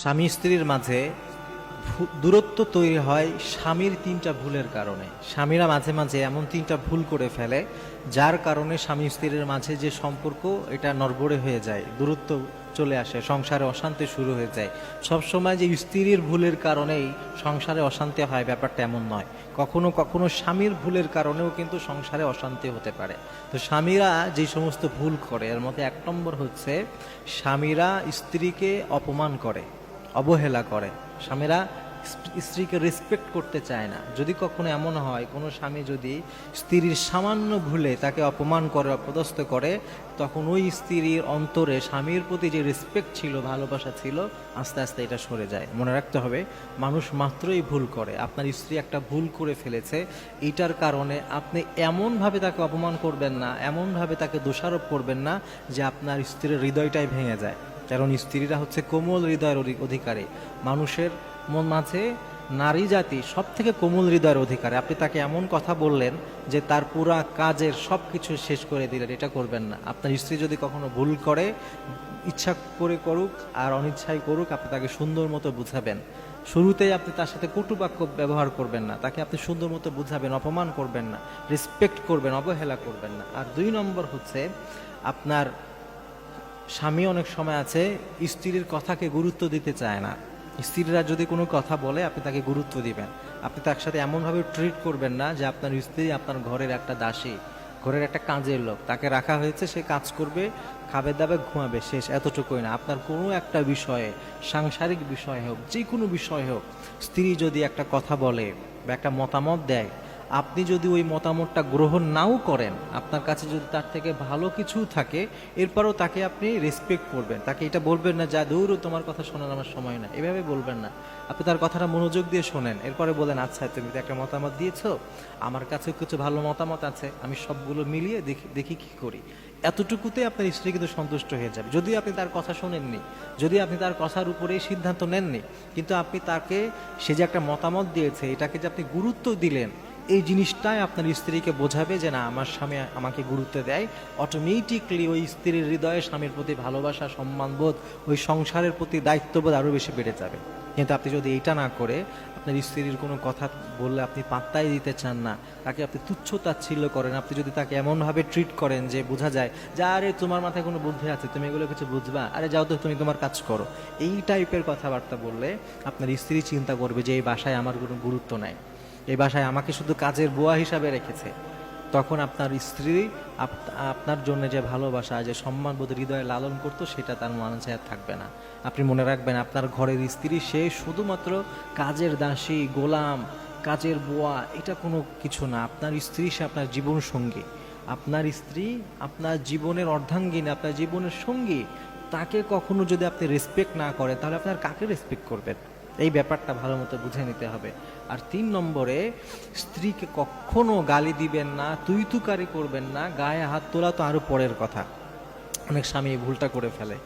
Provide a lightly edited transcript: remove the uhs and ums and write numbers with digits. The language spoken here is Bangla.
স্বামী স্ত্রীর মাঝে দূরত্ব তৈরি হয় স্বামীর তিনটা ভুলের কারণে। স্বামীরা মাঝে মাঝে এমন তিনটা ভুল করে ফেলে যার কারণে স্বামী স্ত্রীর মাঝে যে সম্পর্ক এটা নড়বড়ে হয়ে যায়, দূরত্ব চলে আসে, সংসারে অশান্তি শুরু হয়ে যায়। সবসময় যে স্ত্রীর ভুলের কারণেই সংসারে অশান্তি হয় ব্যাপারটা এমন নয়। কখনো কখনো স্বামীর ভুলের কারণেও কিন্তু সংসারে অশান্তি হতে পারে। তো স্বামীরা যে সমস্ত ভুল করে এর মধ্যে এক নম্বর হচ্ছে স্বামীরা স্ত্রীকে অপমান করে, অবহেলা করে। স্বামীরা স্ত্রীকে রেসপেক্ট করতে চায় না। যদি কখনো এমন হয় কোনো স্বামী যদি স্ত্রীর সামান্য ভুলে তাকে অপমান করে, অপদস্থ করে, তখন ওই স্ত্রীর অন্তরে স্বামীর প্রতি যে রেসপেক্ট ছিল, ভালোবাসা ছিল, আস্তে আস্তে এটা সরে যায়। মনে রাখতে হবে, মানুষ মাত্রই ভুল করে। আপনার স্ত্রী একটা ভুল করে ফেলেছে, এইটার কারণে আপনি এমনভাবে তাকে অপমান করবেন না, এমনভাবে তাকে দোষারোপ করবেন না যে আপনার স্ত্রীর হৃদয়টাই ভেঙে যায়। কারণ স্ত্রীরা হচ্ছে কোমল হৃদয়ের অধিকারী। মানুষের মন মাঝে নারী জাতি সব থেকে কোমল হৃদয়ের অধিকারী। আপনি তাকে এমন কথা বললেন যে তার পুরা কাজের সব কিছু শেষ করে দিলেন, এটা করবেন না। আপনার স্ত্রী যদি কখনো ভুল করে, ইচ্ছা করে করুক আর অনিচ্ছায় করুক, আপনি তাকে সুন্দর মতো বুঝাবেন। শুরুতেই আপনি তার সাথে কটু বাক্য ব্যবহার করবেন না, তাকে আপনি সুন্দর মতো বুঝাবেন, অপমান করবেন না, রেসপেক্ট করবেন, অবহেলা করবেন না। আর 2 নম্বর হচ্ছে আপনার স্বামী অনেক সময় আছে স্ত্রীর কথাকে গুরুত্ব দিতে চায় না। স্ত্রীরা যদি কোনো কথা বলে আপনি তাকে গুরুত্ব দিবেন। আপনি তার সাথে এমনভাবে ট্রিট করবেন না যে আপনার স্ত্রী আপনার ঘরের একটা দাসী, ঘরের একটা কাজের লোক, তাকে রাখা হয়েছে, সে কাজ করবে, খাবে দাবে, ঘুমাবে, শেষ, এতটুকুই না। আপনার কোনো একটা বিষয়ে, সাংসারিক বিষয় হোক, যে কোনো বিষয় হোক, স্ত্রী যদি একটা কথা বলে বা একটা মতামত দেয়, আপনি যদি ওই মতামতটা গ্রহণ নাও করেন, আপনার কাছে যদি তার থেকে ভালো কিছু থাকে, এরপরও তাকে আপনি রেসপেক্ট করবেন। তাকে এটা বলবেন না যা দূর, তোমার কথা শোনার আমার সময় না, এভাবে বলবেন না। আপনি তার কথাটা মনোযোগ দিয়ে শোনেন, এরপরে বলেন, আচ্ছা তুমি তো একটা মতামত দিয়েছো, আমার কাছে কিছু ভালো মতামত আছে, আমি সবগুলো মিলিয়ে দেখি দেখি কি করি। এতটুকুতে আপনার স্ত্রী কিন্তু সন্তুষ্ট হয়ে যাবে। যদি আপনি তার কথা শোনেননি, যদি আপনি তার কথার উপরেই সিদ্ধান্ত নেননি, কিন্তু আপনি তাকে, সে যে একটা মতামত দিয়েছে এটাকে যে আপনি গুরুত্ব দিলেন, এই জিনিসটাই আপনার স্ত্রীকে বোঝাবে যে না, আমার স্বামী আমাকে গুরুত্ব দেয়। অটোমেটিকলি ওই স্ত্রীর হৃদয়ে স্বামীর প্রতি ভালোবাসা, সম্মানবোধ, ওই সংসারের প্রতি দায়িত্ববোধ আরও বেশি বেড়ে যাবে। কিন্তু আপনি যদি এইটা না করে আপনার স্ত্রীর কোনো কথা বললে আপনি পাত্তাই দিতে চান না, তাকে আপনি তুচ্ছ তাচ্ছিল্য করেন, আপনি যদি তাকে এমনভাবে ট্রিট করেন যে বোঝা যায় যে আরে তোমার মাথায় কোনো বুদ্ধি আছে, তুমি এগুলো কিছু বুঝবা, আরে যাও তো তুমি তোমার কাজ করো, এই টাইপের কথাবার্তা বললে আপনার স্ত্রী চিন্তা করবে যে এই বাসায় আমার কোনো গুরুত্ব নাই, এই বাসায় আমাকে শুধু কাজের বুয়া হিসাবে রেখেছে। তখন আপনার স্ত্রী আপনার জন্য যে ভালোবাসা, যে সম্মানবোধ হৃদয়ে লালন করতো, সেটা তার মাঝে আর থাকবে না। আপনি মনে রাখবেন, আপনার ঘরের স্ত্রী সে শুধুমাত্র কাজের দাসী, গোলাম, কাজের বুয়া, এটা কোনো কিছু না। আপনার স্ত্রী সে আপনার জীবন সঙ্গী। আপনার স্ত্রী আপনার জীবনের অর্ধাঙ্গিনী, আপনার জীবনের সঙ্গী। তাকে কখনো যদি আপনি রেসপেক্ট না করেন, তাহলে আপনার কাকে রেসপেক্ট করবেন? এই ব্যাপারটা ভালো মতো বুঝে নিতে হবে। আর 3 নম্বরে, স্ত্রীকে কখনো গালি দিবেন না, তুই তুকারি করবেন না। গায়ে হাত তোলা তো আরো পরের কথা, অনেক স্বামী এই ভুলটা করে ফেলে।